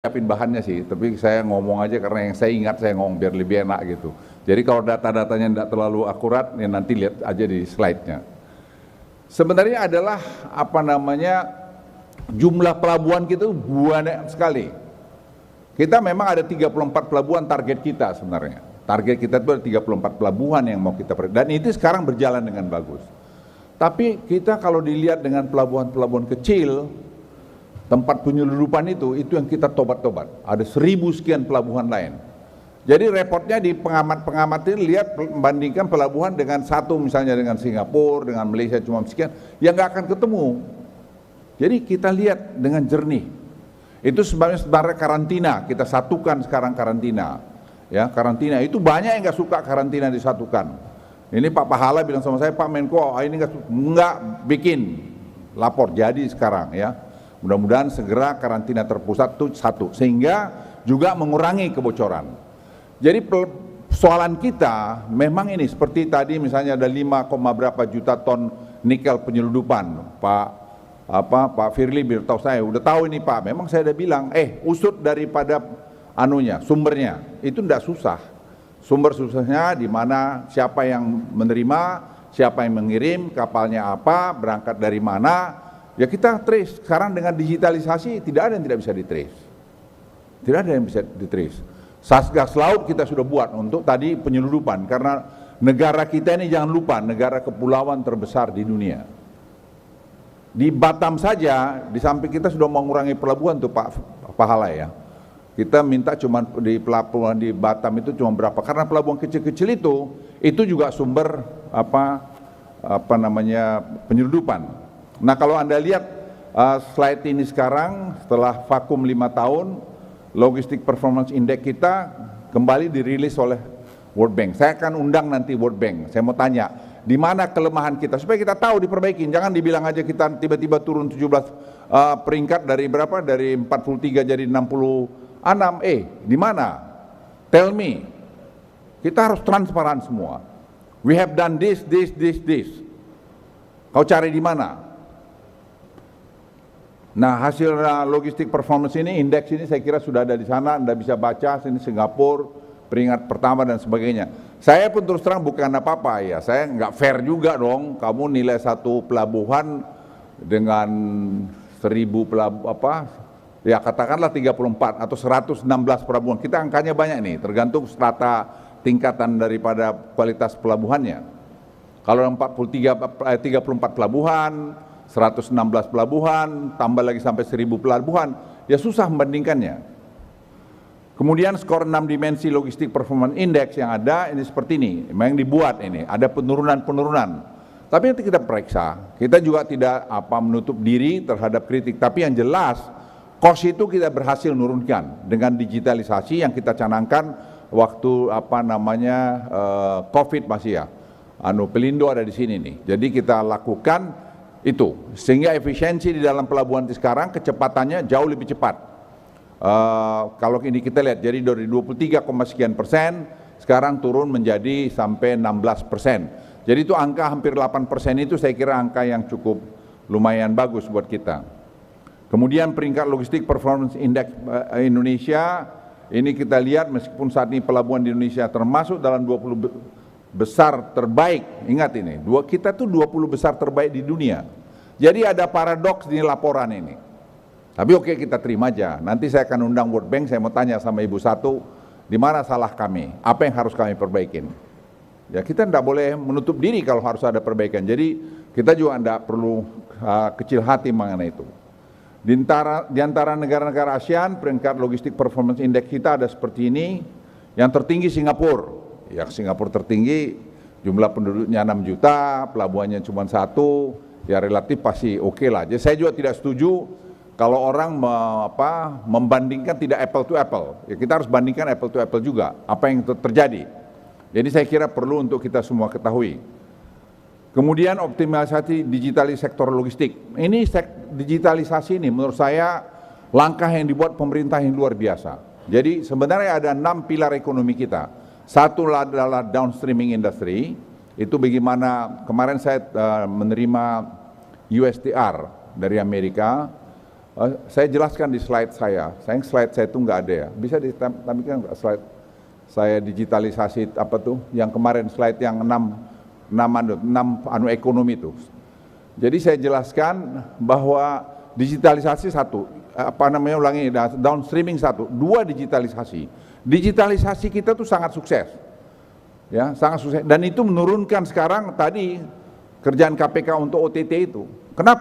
siapin bahannya sih, tapi saya ngomong aja karena yang saya ingat saya ngomong biar lebih enak gitu. Jadi kalau data-datanya tidak terlalu akurat, ya nanti lihat aja di slide-nya. Sebenarnya adalah jumlah pelabuhan kita banyak sekali. Kita memang ada 34 pelabuhan target kita sebenarnya. Target kita itu ada 34 pelabuhan yang mau kita dan itu sekarang berjalan dengan bagus. Tapi kita kalau dilihat dengan pelabuhan-pelabuhan kecil, tempat penyeludupan itu yang kita tobat-tobat. Ada 1000 sekian pelabuhan lain. Jadi repotnya di pengamat-pengamat ini lihat membandingkan pelabuhan dengan satu, misalnya dengan Singapura, dengan Malaysia cuma sekian, yang nggak akan ketemu. Jadi kita lihat dengan jernih. Itu sebenarnya karantina, kita satukan sekarang karantina. Ya, karantina itu banyak yang nggak suka karantina disatukan. Ini Pak Pahala bilang sama saya, Pak Menko, ini nggak bikin lapor jadi sekarang ya. Mudah-mudahan segera karantina terpusat itu satu, sehingga juga mengurangi kebocoran. Jadi persoalan kita memang ini seperti tadi misalnya ada 5, berapa juta ton nikel penyeludupan. Pak Firly beritahu saya, udah tahu ini Pak, memang saya udah bilang, usut daripada sumbernya, itu tidak susah. Sumber susahnya di mana, siapa yang menerima, siapa yang mengirim, kapalnya apa, berangkat dari mana. Ya kita trace. Sekarang dengan digitalisasi tidak ada yang tidak bisa ditrace. Tidak ada yang bisa ditrace. Satgas Laut kita sudah buat untuk tadi penyeludupan, karena negara kita ini jangan lupa negara kepulauan terbesar di dunia. Di Batam saja, di samping kita sudah mengurangi pelabuhan tuh Pak Pahala ya. Kita minta cuma di pelabuhan di Batam itu cuma berapa? Karena pelabuhan kecil-kecil itu juga sumber penyeludupan. Nah kalau Anda lihat slide ini sekarang setelah vakum 5 tahun, Logistic Performance Index kita kembali dirilis oleh World Bank. Saya akan undang nanti World Bank, saya mau tanya di mana kelemahan kita supaya kita tahu diperbaikin. Jangan dibilang aja kita tiba-tiba turun 17 peringkat dari berapa, dari 43 jadi 66, di mana? Tell me. Kita harus transparan semua. We have done this. Kau cari di mana? Nah hasil logistik performance ini, indeks ini saya kira sudah ada di sana, Anda bisa baca, sini Singapura, peringkat pertama dan sebagainya. Saya pun terus terang bukan apa-apa ya, saya nggak fair juga dong, kamu nilai satu pelabuhan dengan 1000 pelabuhan, ya katakanlah 34 atau 116 pelabuhan, kita angkanya banyak nih, tergantung strata tingkatan daripada kualitas pelabuhannya. Kalau 34 pelabuhan, 116 pelabuhan, tambah lagi sampai 1000 pelabuhan, ya susah membandingkannya. Kemudian skor 6 dimensi Logistic Performance Index yang ada, ini seperti ini, memang dibuat ini, ada penurunan. Tapi nanti kita periksa, kita juga tidak menutup diri terhadap kritik, tapi yang jelas, cost itu kita berhasil menurunkan dengan digitalisasi yang kita canangkan waktu COVID masih ya. Pelindo ada di sini nih, jadi kita lakukan itu sehingga efisiensi di dalam pelabuhan sekarang kecepatannya jauh lebih cepat. Kalau ini kita lihat, jadi dari 23, sekian persen sekarang turun menjadi sampai 16%. Jadi itu angka hampir 8% itu saya kira angka yang cukup lumayan bagus buat kita. Kemudian peringkat Logistik Performance Index Indonesia, ini kita lihat meskipun saat ini pelabuhan di Indonesia termasuk dalam 20 besar terbaik, ingat ini, kita tuh 20 besar terbaik di dunia. Jadi ada paradoks di laporan ini. Tapi oke, kita terima aja. Nanti saya akan undang World Bank, saya mau tanya sama Ibu Satu, di mana salah kami, apa yang harus kami perbaikin. Ya kita tidak boleh menutup diri kalau harus ada perbaikan. Jadi kita juga tidak perlu kecil hati mengenai itu. Di antara negara-negara ASEAN, peringkat Logistik Performance Index kita ada seperti ini. Yang tertinggi Singapura. Ya Singapura tertinggi, jumlah penduduknya 6 juta, pelabuhannya cuma 1, ya relatif pasti oke lah. Jadi saya juga tidak setuju kalau orang membandingkan tidak apple to apple. Ya kita harus bandingkan apple to apple juga, apa yang terjadi. Jadi saya kira perlu untuk kita semua ketahui. Kemudian optimalisasi digitalisasi sektor logistik. Ini digitalisasi ini menurut saya langkah yang dibuat pemerintah yang luar biasa. Jadi sebenarnya ada 6 pilar ekonomi kita. Satu adalah downstreaming industry, itu bagaimana kemarin saya menerima USTR dari Amerika, Saya jelaskan di slide saya. Sayang slide saya itu nggak ada ya. Bisa ditampilkan nggak slide saya digitalisasi apa tuh? Yang kemarin slide yang 6 ekonomi itu. Jadi saya jelaskan bahwa digitalisasi satu, downstreaming satu, dua digitalisasi. Digitalisasi kita tuh sangat sukses. Ya, sangat sukses dan itu menurunkan sekarang tadi kerjaan KPK untuk OTT itu. Kenapa?